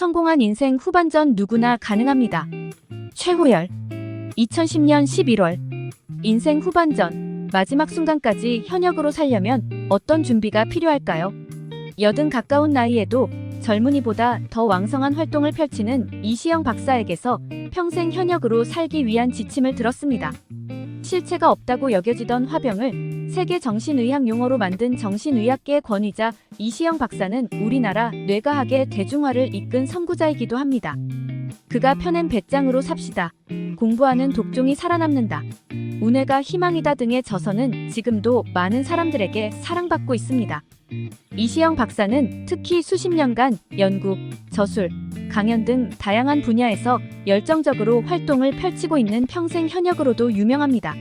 성공한 인생 후반전 누구나 가능합니다. 최호열 2010년 11월 인생 후반전 마지막 순간까지 현역으로 살려면 어떤 준비가 필요할까요? 80 가까운 나이에도 젊은이보다 더 왕성한 활동을 펼치는 이시영 박사에게서 평생 현역으로 살기 위한 지침을 들었습니다. 실체가 없다고 여겨지던 화병을 세계 정신의학 용어로 만든 정신의학계의 권위자 이시영 박사는 우리나라 뇌과학의 대중화를 이끈 선구자이기도 합니다. 그가 펴낸 배짱으로 삽시다. 공부하는 독종이 살아남는다. 운해가 희망이다 등의 저서는 지금도 많은 사람들에게 사랑받고 있습니다. 이시영 박사는 특히 수십 년간 연구, 저술, 강연 등 다양한 분야에서 열정적으로 활동을 펼치고 있는 평생 현역으로도 유명합니다.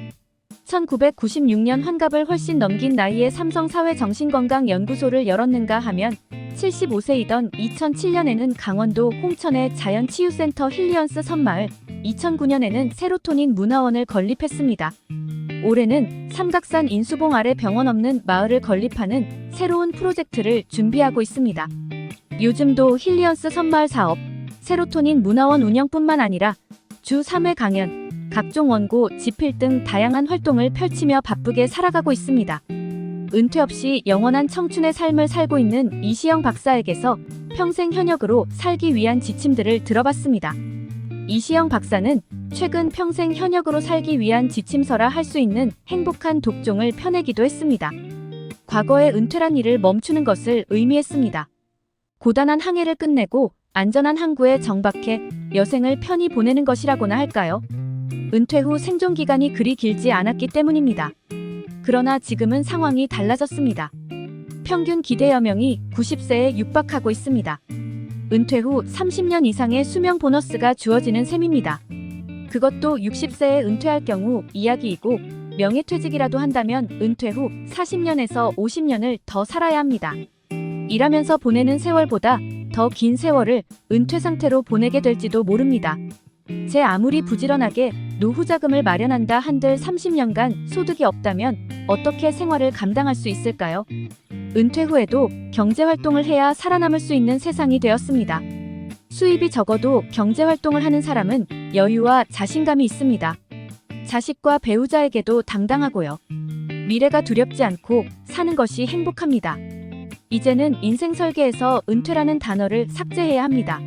1996년 환갑을 훨씬 넘긴 나이에 삼성사회정신건강연구소를 열었는가 하면 75세이던 2007년에는 강원도 홍천의 자연치유센터 힐리언스 섬마을, 2009년에는 세로토닌 문화원을 건립했습니다. 올해는 삼각산 인수봉 아래 병원 없는 마을을 건립하는 새로운 프로젝트를 준비하고 있습니다. 요즘도 힐리언스 섬마을 사업, 세로토닌 문화원 운영뿐만 아니라 주 3회 강연, 각종 원고, 집필 등 다양한 활동을 펼치며 바쁘게 살아가고 있습니다. 은퇴 없이 영원한 청춘의 삶을 살고 있는 이시영 박사에게서 평생 현역으로 살기 위한 지침들을 들어봤습니다. 이시영 박사는 최근 평생 현역으로 살기 위한 지침서라 할 수 있는 행복한 독종을 펴내기도 했습니다. 과거의 은퇴란 일을 멈추는 것을 의미했습니다. 고단한 항해를 끝내고 안전한 항구에 정박해 여생을 편히 보내는 것이라고나 할까요? 은퇴 후 생존 기간이 그리 길지 않았기 때문입니다. 그러나 지금은 상황이 달라졌습니다. 평균 기대 여명이 90세에 육박하고 있습니다. 은퇴 후 30년 이상의 수명 보너스가 주어지는 셈입니다. 그것도 60세에 은퇴할 경우 이야기이고, 명예퇴직이라도 한다면 은퇴 후 40년에서 50년을 더 살아야 합니다. 일하면서 보내는 세월보다 더 긴 세월을 은퇴 상태로 보내게 될지도 모릅니다. 제 아무리 부지런하게 노후 자금을 마련한다 한들 30년간 소득이 없다면 어떻게 생활을 감당할 수 있을까요? 은퇴 후에도 경제활동을 해야 살아남을 수 있는 세상이 되었습니다. 수입이 적어도 경제활동을 하는 사람은 여유와 자신감이 있습니다. 자식과 배우자에게도 당당하고요. 미래가 두렵지 않고 사는 것이 행복합니다. 이제는 인생 설계에서 은퇴라는 단어를 삭제해야 합니다.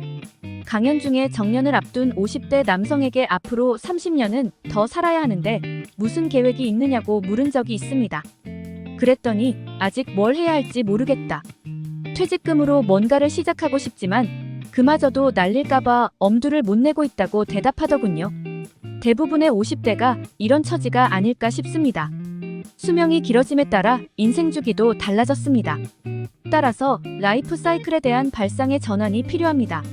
강연 중에 정년을 앞둔 50대 남성에게 앞으로 30년은 더 살아야 하는데 무슨 계획이 있느냐고 물은 적이 있습니다. 그랬더니 아직 뭘 해야 할지 모르겠다. 퇴직금으로 뭔가를 시작하고 싶지만 그마저도 날릴까봐 엄두를 못 내고 있다고 대답하더군요. 대부분의 50대가 이런 처지가 아닐까 싶습니다. 수명이 길어짐에 따라 인생 주기도 달라졌습니다. 따라서 라이프 사이클에 대한 발상의 전환이 필요합니다.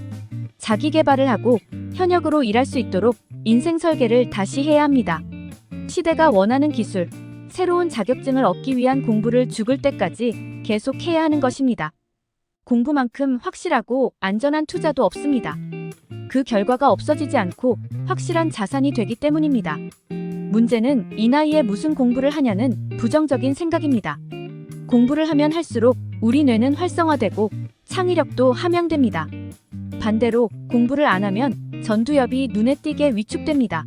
자기 개발을 하고 현역으로 일할 수 있도록 인생 설계를 다시 해야 합니다. 시대가 원하는 기술, 새로운 자격증을 얻기 위한 공부를 죽을 때까지 계속 해야 하는 것입니다. 공부만큼 확실하고 안전한 투자도 없습니다. 그 결과가 없어지지 않고 확실한 자산이 되기 때문입니다. 문제는 이 나이에 무슨 공부를 하냐는 부정적인 생각입니다. 공부를 하면 할수록 우리 뇌는 활성화되고 창의력도 함양됩니다. 반대로 공부를 안 하면 전두엽이 눈에 띄게 위축됩니다.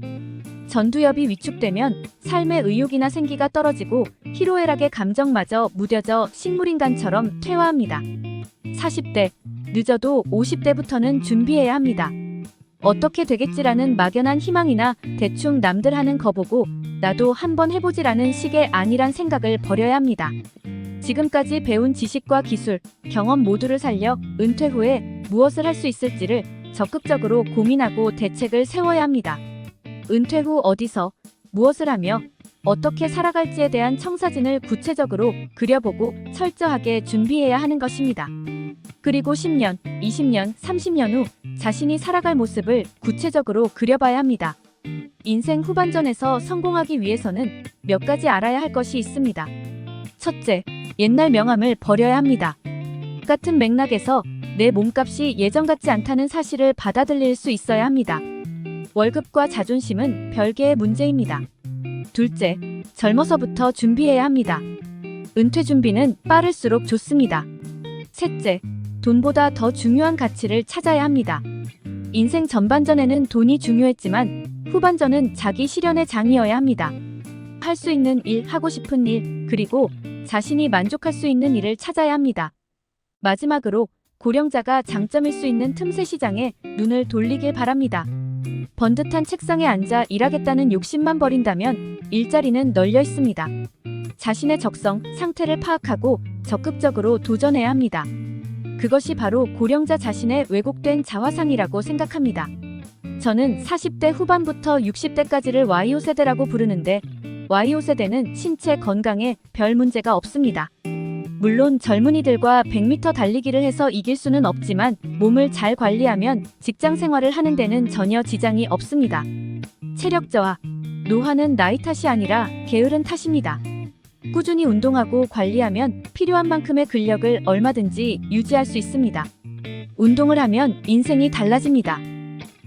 전두엽이 위축되면 삶의 의욕이나 생기가 떨어지고 희로애락의 감정마저 무뎌져 식물인간처럼 퇴화합니다. 40대, 늦어도 50대부터는 준비해야 합니다. 어떻게 되겠지라는 막연한 희망이나 대충 남들 하는 거 보고 나도 한번 해보지라는 식의 안일한 생각을 버려야 합니다. 지금까지 배운 지식과 기술, 경험 모두를 살려 은퇴 후에 무엇을 할 수 있을지를 적극적으로 고민하고 대책을 세워야 합니다. 은퇴 후 어디서, 무엇을 하며, 어떻게 살아갈지에 대한 청사진을 구체적으로 그려보고 철저하게 준비해야 하는 것입니다. 그리고 10년, 20년, 30년 후 자신이 살아갈 모습을 구체적으로 그려봐야 합니다. 인생 후반전에서 성공하기 위해서는 몇 가지 알아야 할 것이 있습니다. 첫째, 옛날 명함을 버려야 합니다. 같은 맥락에서 내 몸값이 예전 같지 않다는 사실을 받아들일 수 있어야 합니다. 월급과 자존심은 별개의 문제입니다. 둘째, 젊어서부터 준비해야 합니다. 은퇴 준비는 빠를수록 좋습니다. 셋째, 돈보다 더 중요한 가치를 찾아야 합니다. 인생 전반전에는 돈이 중요했지만 후반전은 자기 실현의 장이어야 합니다. 할 수 있는 일, 하고 싶은 일, 그리고 자신이 만족할 수 있는 일을 찾아야 합니다. 마지막으로 고령자가 장점일 수 있는 틈새 시장에 눈을 돌리길 바랍니다. 번듯한 책상에 앉아 일하겠다는 욕심만 버린다면 일자리는 널려 있습니다. 자신의 적성, 상태를 파악하고 적극적으로 도전해야 합니다. 그것이 바로 고령자 자신의 왜곡된 자화상이라고 생각합니다. 저는 40대 후반부터 60대까지를 YO 세대라고 부르는데 YO 세대는 신체 건강에 별 문제가 없습니다. 물론 젊은이들과 100m 달리기를 해서 이길 수는 없지만 몸을 잘 관리하면 직장 생활을 하는 데는 전혀 지장이 없습니다. 체력 저하, 노화는 나이 탓이 아니라 게으른 탓입니다. 꾸준히 운동하고 관리하면 필요한 만큼의 근력을 얼마든지 유지할 수 있습니다. 운동을 하면 인생이 달라집니다.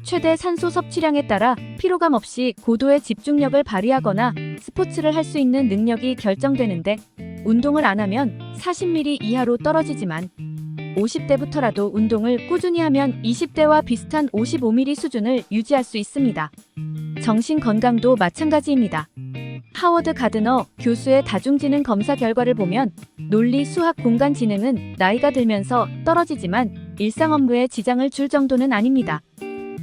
최대 산소 섭취량에 따라 피로감 없이 고도의 집중력을 발휘하거나 스포츠를 할 수 있는 능력이 결정되는데 운동을 안 하면 40mm 이하로 떨어지지만 50대부터라도 운동을 꾸준히 하면 20대와 비슷한 55mm 수준을 유지할 수 있습니다. 정신 건강도 마찬가지입니다. 하워드 가드너 교수의 다중지능 검사 결과를 보면 논리, 수학, 공간 지능은 나이가 들면서 떨어지지만 일상 업무에 지장을 줄 정도는 아닙니다.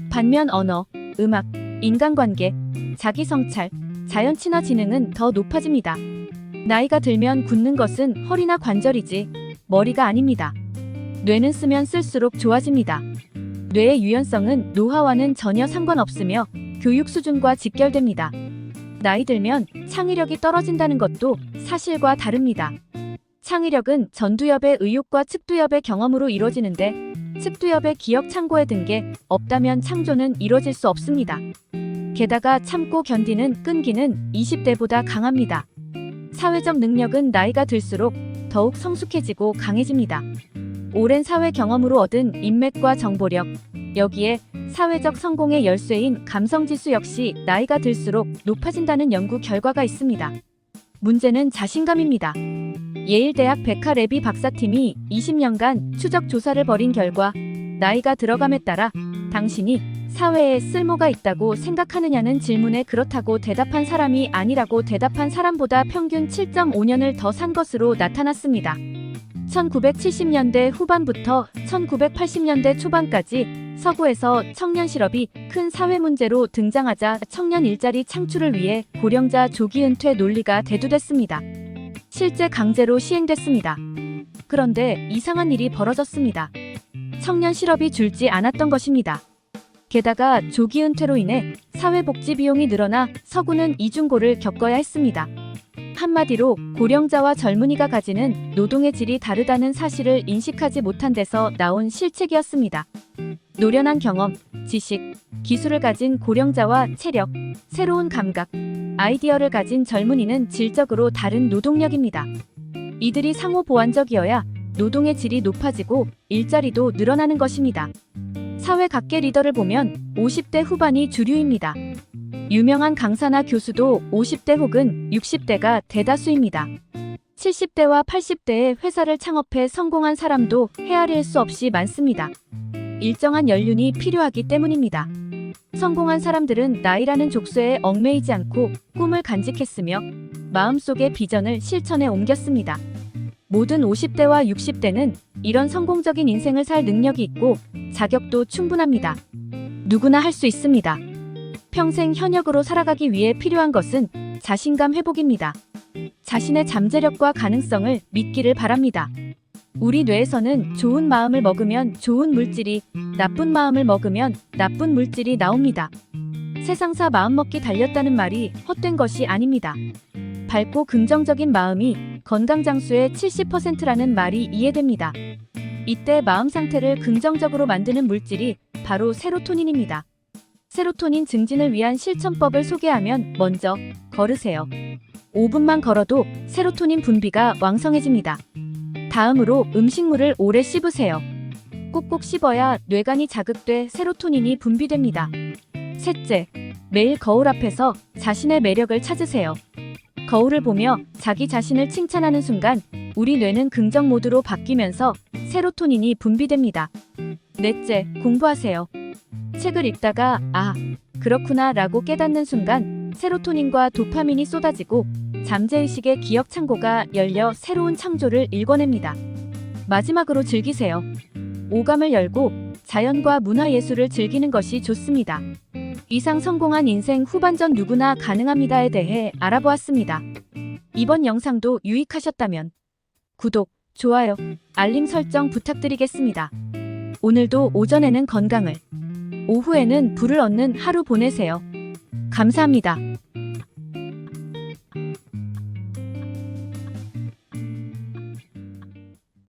반면 언어, 음악, 인간관계, 자기성찰, 자연친화 지능은 더 높아집니다. 나이가 들면 굳는 것은 허리나 관절이지 머리가 아닙니다. 뇌는 쓰면 쓸수록 좋아집니다. 뇌의 유연성은 노화와는 전혀 상관없으며 교육 수준과 직결됩니다. 나이 들면 창의력이 떨어진다는 것도 사실과 다릅니다. 창의력은 전두엽의 의욕과 측두엽의 경험으로 이루어지는데 측두엽의 기억 창고에 든 게 없다면 창조는 이루어질 수 없습니다. 게다가 참고 견디는 끈기는 20대보다 강합니다. 사회적 능력은 나이가 들수록 더욱 성숙해지고 강해집니다. 오랜 사회 경험으로 얻은 인맥과 정보력, 여기에 사회적 성공의 열쇠인 감성지수 역시 나이가 들수록 높아진다는 연구 결과가 있습니다. 문제는 자신감입니다. 예일대학 베카 레비 박사팀이 20년간 추적 조사를 벌인 결과 나이가 들어감에 따라 당신이 사회에 쓸모가 있다고 생각하느냐는 질문에 그렇다고 대답한 사람이 아니라고 대답한 사람보다 평균 7.5년을 더 산 것으로 나타났습니다. 1970년대 후반부터 1980년대 초반까지 서구에서 청년 실업이 큰 사회 문제로 등장하자 청년 일자리 창출을 위해 고령자 조기 은퇴 논리가 대두됐습니다. 실제 강제로 시행됐습니다. 그런데 이상한 일이 벌어졌습니다. 청년 실업이 줄지 않았던 것입니다. 게다가 조기 은퇴로 인해 사회복지 비용이 늘어나 서구는 이중고를 겪어야 했습니다. 한마디로 고령자와 젊은이가 가지는 노동의 질이 다르다는 사실을 인식하지 못한 데서 나온 실책이었습니다. 노련한 경험, 지식, 기술을 가진 고령자와 체력, 새로운 감각, 아이디어를 가진 젊은이는 질적으로 다른 노동력입니다. 이들이 상호 보완적이어야 노동의 질이 높아지고 일자리도 늘어나는 것입니다. 사회 각계 리더를 보면 50대 후반이 주류입니다. 유명한 강사나 교수도 50대 혹은 60대가 대다수입니다. 70대와 80대에 회사를 창업해 성공한 사람도 헤아릴 수 없이 많습니다. 일정한 연륜이 필요하기 때문입니다. 성공한 사람들은 나이라는 족쇄에 얽매이지 않고 꿈을 간직했으며 마음속의 비전을 실천에 옮겼습니다. 모든 50대와 60대는 이런 성공적인 인생을 살 능력이 있고 자격도 충분합니다. 누구나 할 수 있습니다. 평생 현역으로 살아가기 위해 필요한 것은 자신감 회복입니다. 자신의 잠재력과 가능성을 믿기를 바랍니다. 우리 뇌에서는 좋은 마음을 먹으면 좋은 물질이, 나쁜 마음을 먹으면 나쁜 물질이 나옵니다. 세상사 마음먹기 달렸다는 말이 헛된 것이 아닙니다. 밝고 긍정적인 마음이 건강장수의 70%라는 말이 이해됩니다. 이때 마음 상태를 긍정적으로 만드는 물질이 바로 세로토닌입니다. 세로토닌 증진을 위한 실천법을 소개하면 먼저 걸으세요. 5분만 걸어도 세로토닌 분비가 왕성해집니다. 다음으로 음식물을 오래 씹으세요. 꼭꼭 씹어야 뇌관이 자극돼 세로토닌이 분비됩니다. 셋째, 매일 거울 앞에서 자신의 매력을 찾으세요. 거울을 보며 자기 자신을 칭찬하는 순간 우리 뇌는 긍정 모드로 바뀌면서 세로토닌이 분비됩니다. 넷째, 공부하세요. 책을 읽다가 그렇구나 라고 깨닫는 순간 세로토닌과 도파민이 쏟아지고 잠재의식의 기억 창고가 열려 새로운 창조를 일궈냅니다. 마지막으로 즐기세요. 오감을 열고 자연과 문화예술을 즐기는 것이 좋습니다. 이상 성공한 인생 후반전 누구나 가능합니다에 대해 알아보았습니다. 이번 영상도 유익하셨다면 구독, 좋아요, 알림 설정 부탁드리겠습니다. 오늘도 오전에는 건강을, 오후에는 부를 얻는 하루 보내세요. 감사합니다.